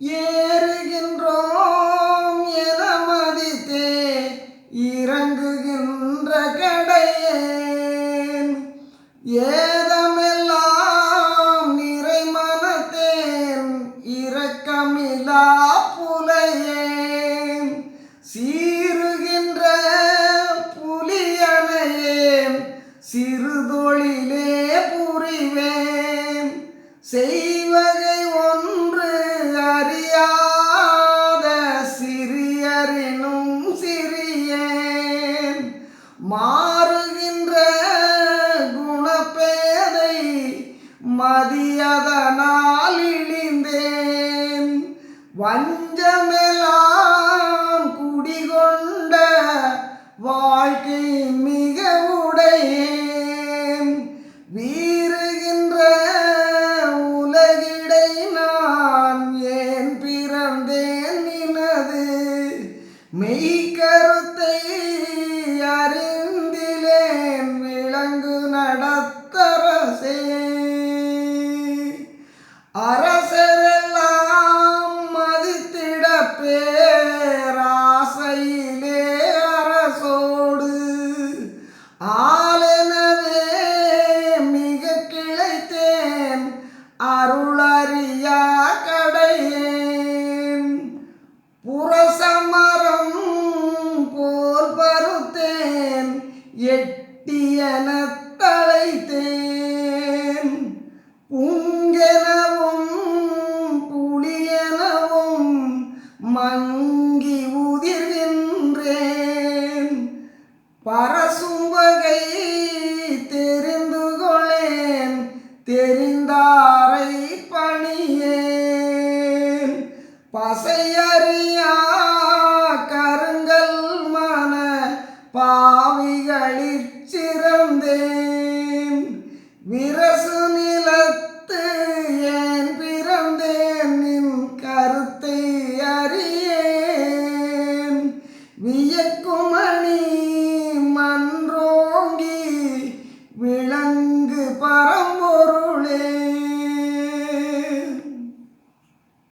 ஏறுகின்றோம் என மதித்தே இறங்குகின்ற கடையேன் ஏதமெல்லாம் நிறை மனத்தேன் இரக்கமிலா புலையேன் சீருகின்ற புலியனையேன் சிறுதொழிலே புரிவேன் செய்வகை ஒன்று அறியாத சிறியரினும் சிறியேன் மாறுகின்ற குணப்பேதை மதியதனால் இழிந்தேன் வஞ்சமெல்லாம் குடிகொண்ட வாழ்க்கை மிக உடையேன் வீறுகின்ற உலகிடை நான் ஏன் பிறந்தேன் நினது மெய்கருத்தை அறிந்திலேன் விளங்கு நடத்தரசே அரசரெல்லாம் மதித்திட பேராசையிலே அரசோடு ஆளெனவே மிக கிளைத்தேன் அருளறியா கடையேன் புறசமரம் போல் பருத்தேன் எட்டியன தழைத்தேன் புங்கெனவும் புலியெனவும் மங்கி உதிர்கின்றேன் பரசும்பகை தெரிந்து கொளேன் தெரிந்தாரை பணியேன் பசையறியா கருங்கல் மன பாவிகளிற் சிறந்தேன் விரசு நிலத்